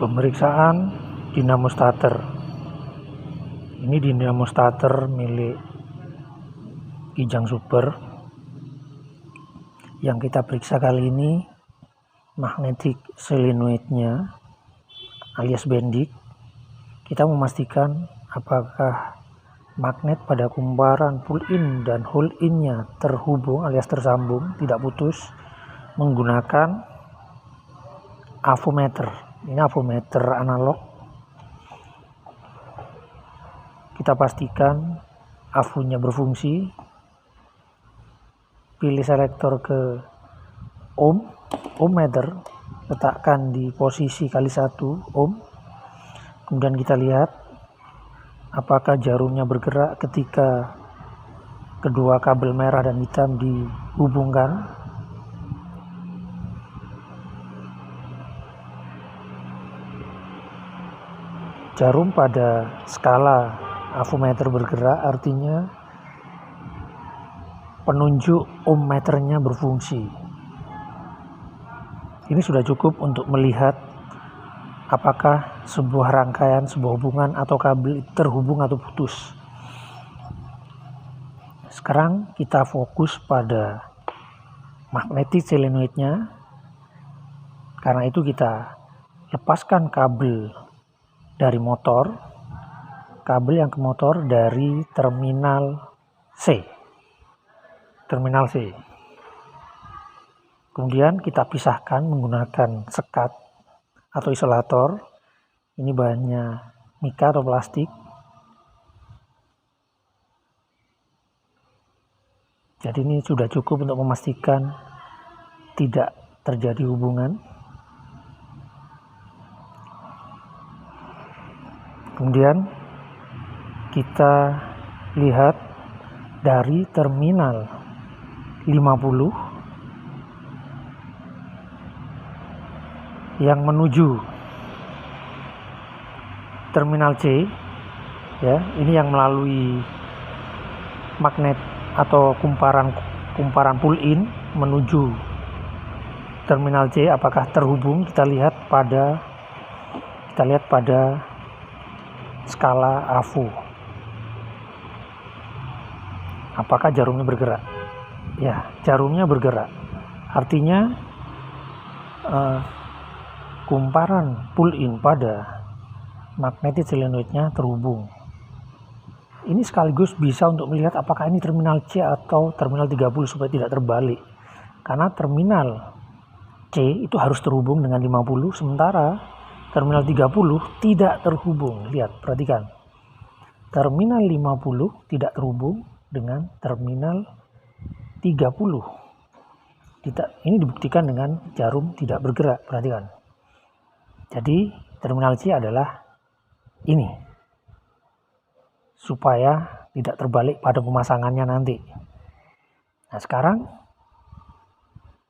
Pemeriksaan dinamo starter. Ini dinamo starter milik Kijang Super. Yang kita periksa kali ini magnetic solenoidnya alias bendik. Kita memastikan apakah magnet pada kumparan pull in dan hole in-nya terhubung alias tersambung, tidak putus, menggunakan avometer. Ini avometer analog. Kita pastikan avonya berfungsi. Pilih selektor ke ohm meter, letakkan di posisi kali 1 ohm. Kemudian kita lihat apakah jarumnya bergerak ketika kedua kabel merah dan hitam dihubungkan. Jarum pada skala avometer bergerak, artinya penunjuk ohm meternya berfungsi. Ini sudah cukup untuk melihat apakah sebuah rangkaian, sebuah hubungan atau kabel terhubung atau putus. Sekarang kita fokus pada magnetic solenoidnya. Karena itu kita lepaskan kabel dari motor, kabel yang ke motor dari terminal C. Kemudian kita pisahkan menggunakan sekat atau isolator. Ini bahannya mika atau plastik. Jadi ini sudah cukup untuk memastikan tidak terjadi hubungan. Kemudian kita lihat dari terminal 50 yang menuju terminal C, ya, ini yang melalui magnet atau kumparan pull in menuju terminal C, apakah terhubung? Kita lihat pada skala avo. Apakah jarumnya bergerak? Ya, jarumnya bergerak. Artinya kumparan pull in pada magnetic solenoidnya terhubung. Ini sekaligus bisa untuk melihat apakah ini terminal C atau terminal 30 supaya tidak terbalik. Karena terminal C itu harus terhubung dengan 50, sementara terminal 30 tidak terhubung. Lihat, perhatikan. Terminal 50 tidak terhubung dengan terminal 30. Ini dibuktikan dengan jarum tidak bergerak, perhatikan. Jadi terminal C adalah ini, supaya tidak terbalik pada pemasangannya nanti. Nah, sekarang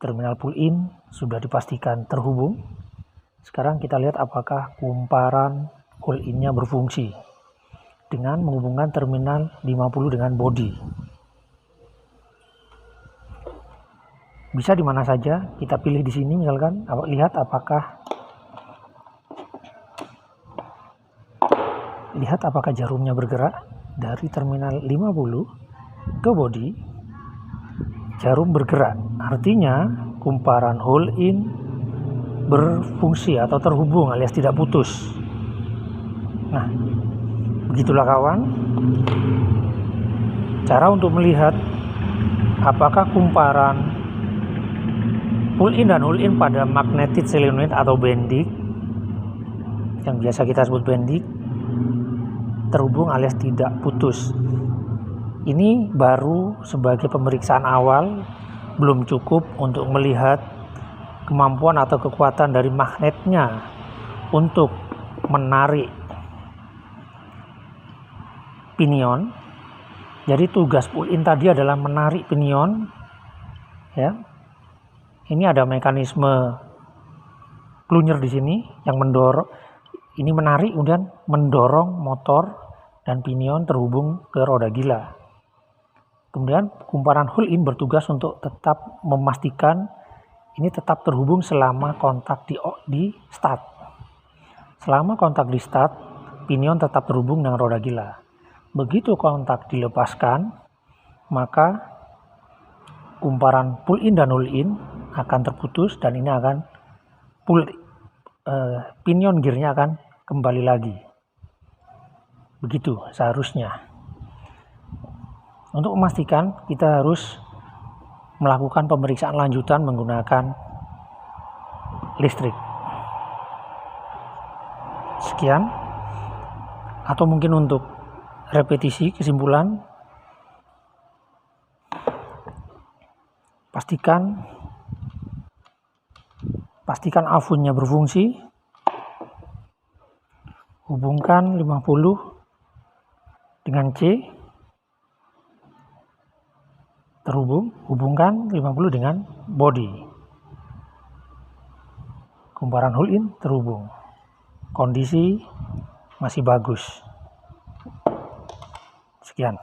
terminal pull in sudah dipastikan terhubung. Sekarang kita lihat apakah kumparan hole in-nya berfungsi dengan menghubungkan terminal 50 dengan body. Bisa di mana saja, kita pilih di sini misalkan, lihat apakah jarumnya bergerak dari terminal 50 ke body. Jarum bergerak, artinya kumparan hole in berfungsi atau terhubung alias tidak putus. Nah, begitulah kawan, cara untuk melihat apakah kumparan pull in dan hole in pada magnetic solenoid atau bendik, yang biasa kita sebut bendik, terhubung alias tidak putus. Ini baru sebagai pemeriksaan awal, belum cukup untuk melihat kemampuan atau kekuatan dari magnetnya untuk menarik pinion. Jadi tugas pull in tadi adalah menarik pinion, ya. Ini ada mekanisme plunger di sini yang mendorong, ini menarik kemudian mendorong motor dan pinion terhubung ke roda gila. Kemudian kumparan hole in bertugas untuk tetap memastikan ini tetap terhubung selama kontak di start. Selama kontak di start, pinion tetap terhubung dengan roda gila. Begitu kontak dilepaskan, maka kumparan pull in dan null in akan terputus dan ini akan pinion gearnya akan kembali lagi. Begitu seharusnya. Untuk memastikan, kita harus melakukan pemeriksaan lanjutan menggunakan listrik. Sekian, atau mungkin untuk repetisi kesimpulan, pastikan avunnya berfungsi, hubungkan 50 dengan C, hubungkan 50 dengan body, kumparan hull in terhubung, kondisi masih bagus. Sekian.